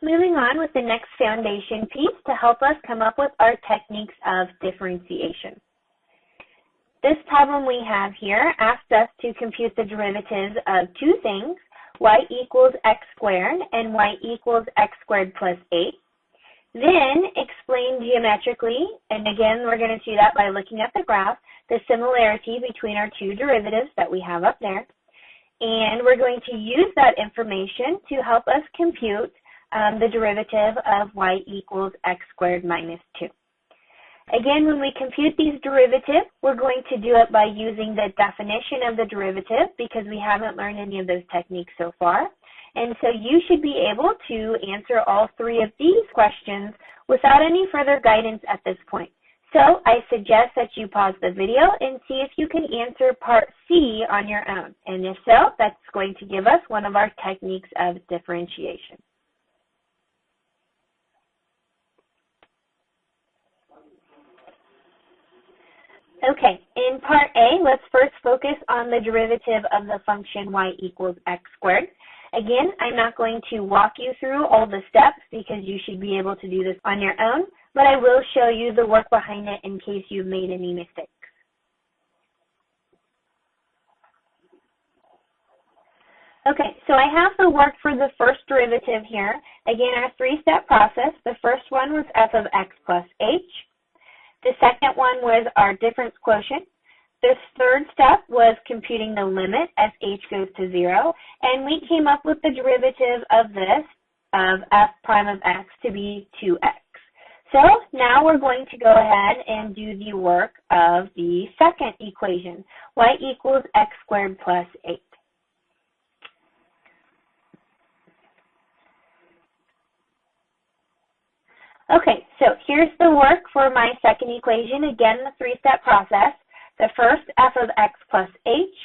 Moving on with the next foundation piece to help us come up with our techniques of differentiation. This problem we have here asks us to compute the derivatives of two things, y equals x squared and y equals x squared plus 8. Then explain geometrically, and again we're going to do that by looking at the graph, the similarity between our two derivatives that we have up there. And we're going to use that information to help us compute the derivative of y equals x squared minus 2. Again, when we compute these derivatives, we're going to do it by using the definition of the derivative because we haven't learned any of those techniques so far. And so you should be able to answer all three of these questions without any further guidance at this point. So I suggest that you pause the video and see if you can answer part C on your own. And if so, that's going to give us one of our techniques of differentiation. Okay, in part A, let's first focus on the derivative of the function y equals x squared. Again, I'm not going to walk you through all the steps because you should be able to do this on your own, but I will show you the work behind it in case you've made any mistakes. Okay, so I have the work for the first derivative here. Again, our three-step process. The first one was f of x plus h. The second one was our difference quotient. The third step was computing the limit as h goes to 0, and we came up with the derivative of this, of f prime of x, to be 2x. So now we're going to go ahead and do the work of the second equation, y equals x squared plus 8. Okay, so here's the work for my second equation. Again, the three-step process. The first, f of x plus h.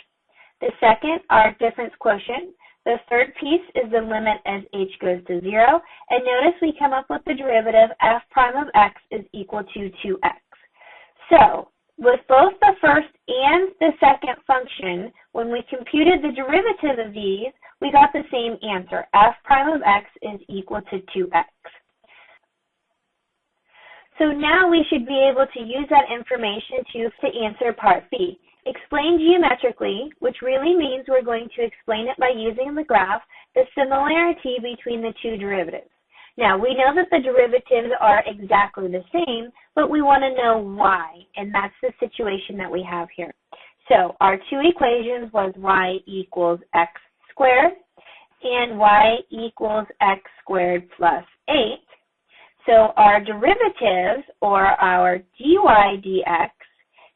The second, our difference quotient. The third piece is the limit as h goes to 0. And notice we come up with the derivative f prime of x is equal to 2x. So with both the first and the second function, when we computed the derivative of these, we got the same answer. F prime of x is equal to 2x. So now we should be able to use that information to answer part B. Explain geometrically, which really means we're going to explain it by using the graph, the similarity between the two derivatives. Now, we know that the derivatives are exactly the same, but we want to know why, and that's the situation that we have here. So our two equations was y equals x squared and y equals x squared plus 8. So our derivatives, or our dy dx,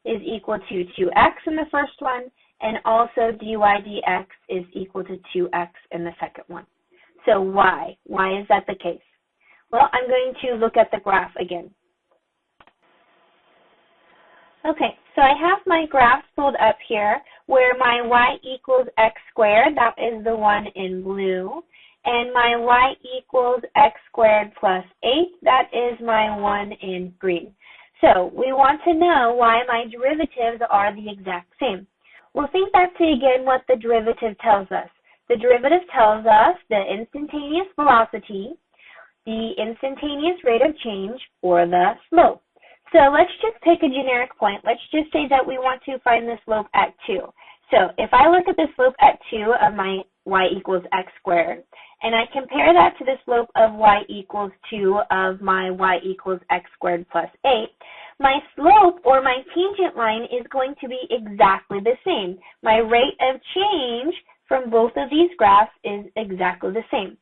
is equal to 2x in the first one, and also dy dx is equal to 2x in the second one. So why? Why is that the case? Well, I'm going to look at the graph again. Okay, so I have my graph pulled up here where my y equals x squared, that is the one in blue, and my y equals x squared plus 8, that is my one in green. So we want to know why my derivatives are the exact same. We'll think back to again what the derivative tells us. The derivative tells us the instantaneous velocity, the instantaneous rate of change, or the slope. So let's just pick a generic point. Let's just say that we want to find the slope at 2. So if I look at the slope at 2 of my y equals x squared, and I compare that to the slope of y equals 2 of my y equals x squared plus 8, my slope, or my tangent line, is going to be exactly the same. My rate of change from both of these graphs is exactly the same.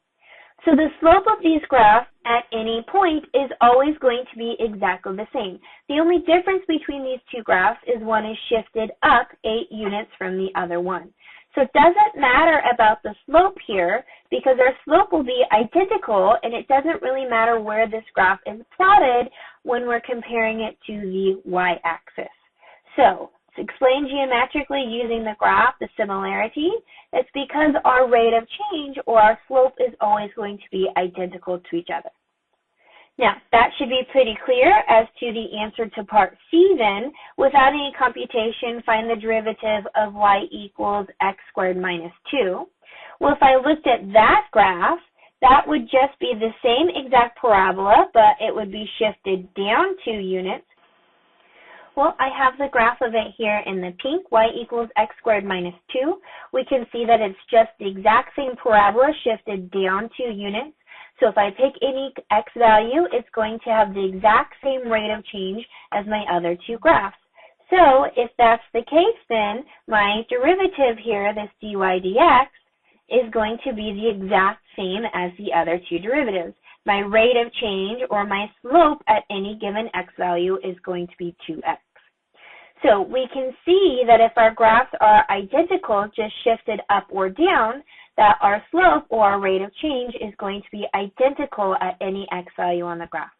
So the slope of these graphs at any point is always going to be exactly the same. The only difference between these two graphs is one is shifted up 8 units from the other one. So it doesn't matter about the slope here because our slope will be identical, and it doesn't really matter where this graph is plotted when we're comparing it to the y-axis. So to explain geometrically using the graph, the similarity, it's because our rate of change, or our slope, is always going to be identical to each other. Now, that should be pretty clear as to the answer to part C then. Without any computation, find the derivative of y equals x squared minus 2. Well, if I looked at that graph, that would just be the same exact parabola, but it would be shifted down 2 units. Well, I have the graph of it here in the pink, y equals x squared minus 2. We can see that it's just the exact same parabola shifted down 2 units. So if I pick any x value, it's going to have the exact same rate of change as my other 2 graphs. So if that's the case, then my derivative here, this dy dx, is going to be the exact same as the other 2 derivatives. My rate of change, or my slope at any given x value, is going to be 2x. So we can see that if our graphs are identical, just shifted up or down, that our slope or our rate of change is going to be identical at any x value on the graph.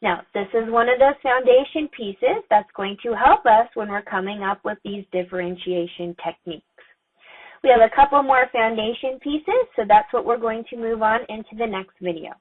Now, this is one of those foundation pieces that's going to help us when we're coming up with these differentiation techniques. We have a couple more foundation pieces, so that's what we're going to move on into the next video.